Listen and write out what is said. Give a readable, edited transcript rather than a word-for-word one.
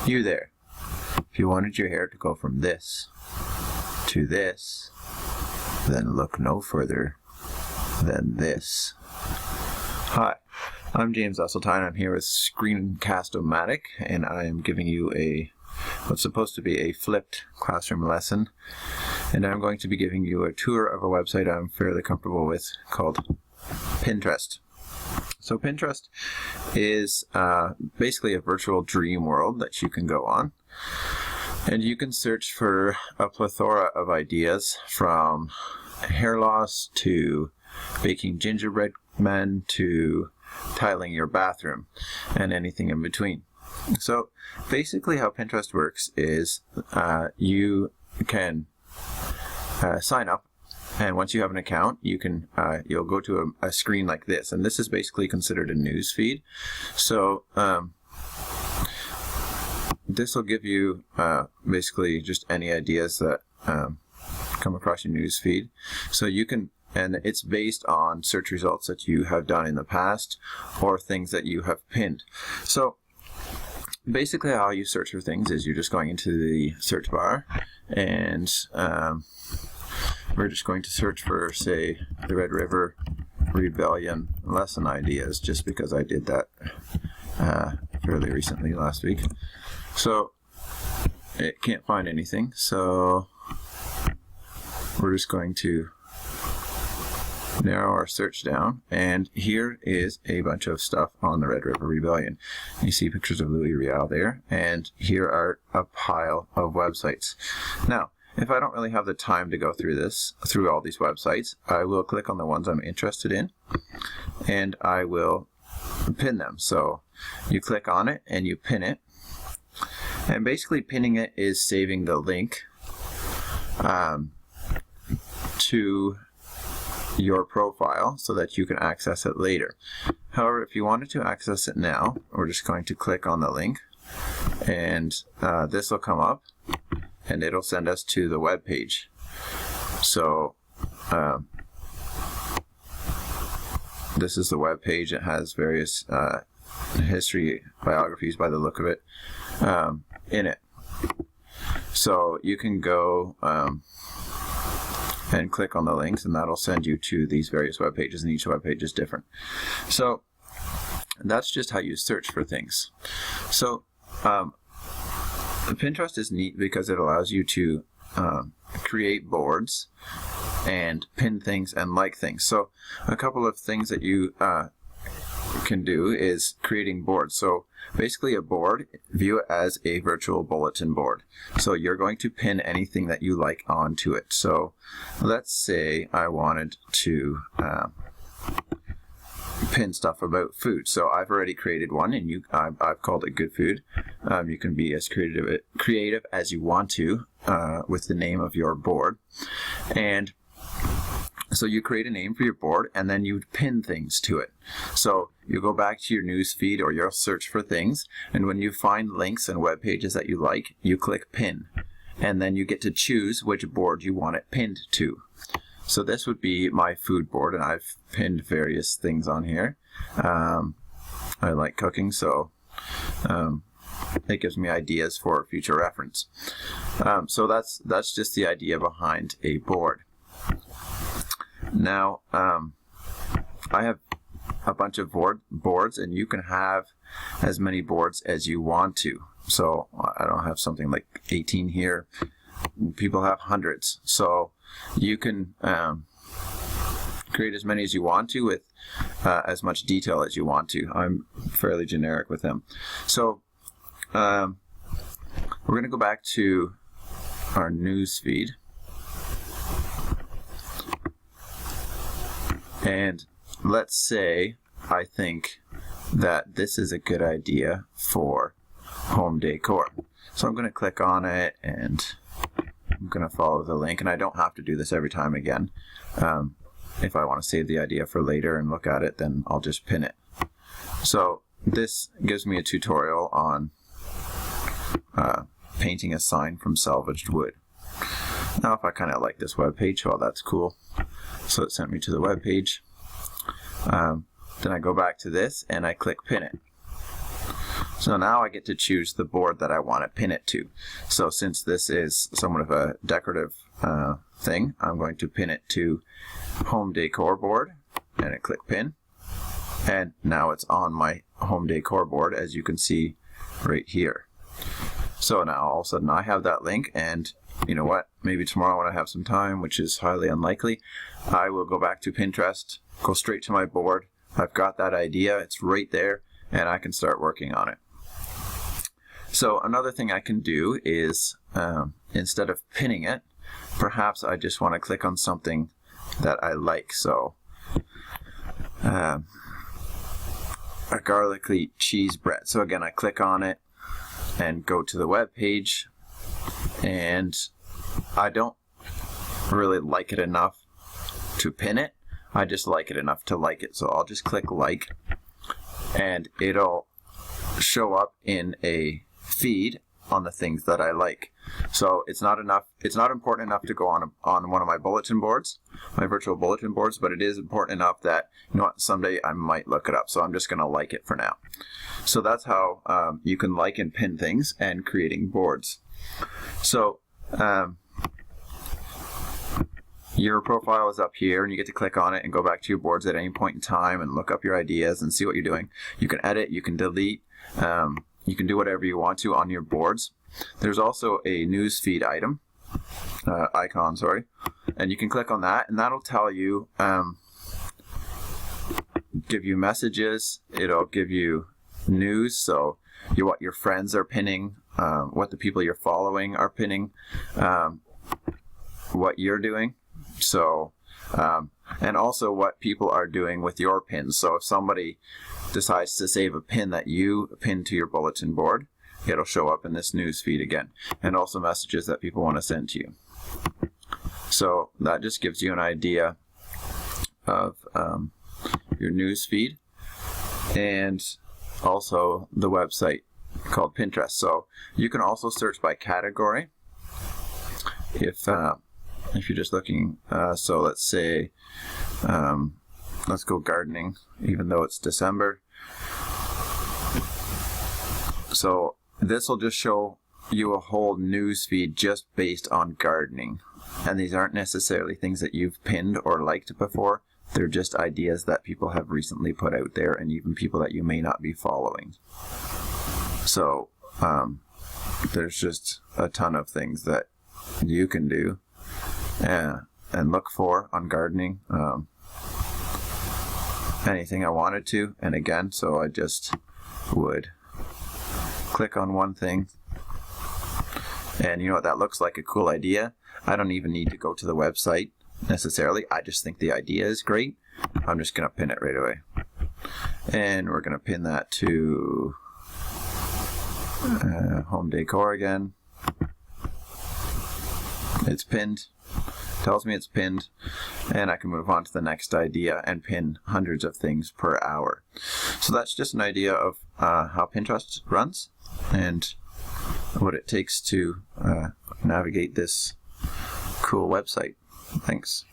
You there. If you wanted your hair to go from this to this, then look no further than this. Hi, I'm James Esseltine. I'm here with Screencast-O-Matic, and I am giving you what's supposed to be a flipped classroom lesson. And I'm going to be giving you a tour of a website I'm fairly comfortable with called Pinterest. So Pinterest is basically a virtual dream world that you can go on. And you can search for a plethora of ideas, from hair loss to baking gingerbread men to tiling your bathroom and anything in between. So basically how Pinterest works is you can sign up, and once you have an account, you'll go to a screen like this, and this is basically considered a news feed. So this will give you basically just any ideas that come across your news feed. So you can, and it's based on search results that you have done in the past or things that you have pinned. So basically how you search for things is you're just going into the search bar, and we're just going to search for, say, the Red River Rebellion lesson ideas, just because I did that fairly recently last week. So it can't find anything, so we're just going to narrow our search down, and here is a bunch of stuff on the Red River Rebellion. You see pictures of Louis Riel there, and here are a pile of websites. Now, if I don't really have the time to go through all these websites, I will click on the ones I'm interested in, and I will pin them. So you click on it and you pin it, and basically pinning it is saving the link to your profile so that you can access it later. However, if you wanted to access it now, we're just going to click on the link, and this will come up, and it'll send us to the web page. So this is the web page. It has various history biographies, by the look of it, in it. So you can go and click on the links, and that'll send you to these various web pages, and each web page is different. So that's just how you search for things. So Pinterest is neat because it allows you to create boards and pin things and like things. So a couple of things that you can do is creating boards. So basically a board, view it as a virtual bulletin board. So you're going to pin anything that you like onto it. So let's say I wanted to pin stuff about food. So I've already created one, and I've called it Good Food. You can be as creative as you want to with the name of your board. And so you create a name for your board, and then you pin things to it. So you go back to your news feed or your search for things, and when you find links and web pages that you like, you click pin, and then you get to choose which board you want it pinned to. So this would be my food board, and I've pinned various things on here. I like cooking, so it gives me ideas for future reference. So that's just the idea behind a board. Now, I have a bunch of boards, and you can have as many boards as you want to. So I don't have something like 18 here. People have hundreds. So you can create as many as you want to with as much detail as you want to. I'm fairly generic with them. So we're going to go back to our news feed. And let's say I think that this is a good idea for home decor. So I'm going to click on it, and I'm going to follow the link, and I don't have to do this every time again. If I want to save the idea for later and look at it, then I'll just pin it. So this gives me a tutorial on painting a sign from salvaged wood. Now if I kind of like this web page, well, that's cool. So it sent me to the web page. Then I go back to this and I click pin it. So now I get to choose the board that I want to pin it to. So since this is somewhat of a decorative thing, I'm going to pin it to home decor board, and I click pin. And now it's on my home decor board, as you can see right here. So now all of a sudden I have that link, and you know what? Maybe tomorrow when I have some time, which is highly unlikely, I will go back to Pinterest, go straight to my board. I've got that idea, it's right there, and I can start working on it. So another thing I can do is, instead of pinning it, perhaps I just want to click on something that I like. So a garlicky cheese bread. So again, I click on it and go to the web page, and I don't really like it enough to pin it. I just like it enough to like it. So I'll just click like, and it'll show up in a feed on the things that I like. So it's not important enough to go on one of my bulletin boards, my virtual bulletin boards, but it is important enough that, you know what, someday I might look it up. So I'm just going to like it for now. So that's how you can like and pin things and creating boards. So your profile is up here, and you get to click on it and go back to your boards at any point in time and look up your ideas and see what you're doing. You can edit, you can delete, you can do whatever you want to on your boards. There's also a newsfeed icon, and you can click on that, and that'll tell you, give you messages. It'll give you news, so what your friends are pinning, what the people you're following are pinning, what you're doing. So, and also what people are doing with your pins. So if somebody decides to save a pin that you pinned to your bulletin board, it'll show up in this news feed again, and also messages that people want to send to you. So that just gives you an idea of your news feed, and also the website called Pinterest. So you can also search by category if you're just looking. So let's say let's go gardening, even though it's December. So this will just show you a whole news feed just based on gardening. And these aren't necessarily things that you've pinned or liked before. They're just ideas that people have recently put out there, and even people that you may not be following. So there's just a ton of things that you can do and look for on gardening. Anything I wanted to, and again, so I just would click on one thing, and you know what, that looks like a cool idea. I don't even need to go to the website necessarily. I just think the idea is great. I'm just going to pin it right away, and we're going to pin that to home decor again. It's pinned. Tells me it's pinned, and I can move on to the next idea and pin hundreds of things per hour. So that's just an idea of how Pinterest runs and what it takes to navigate this cool website. Thanks.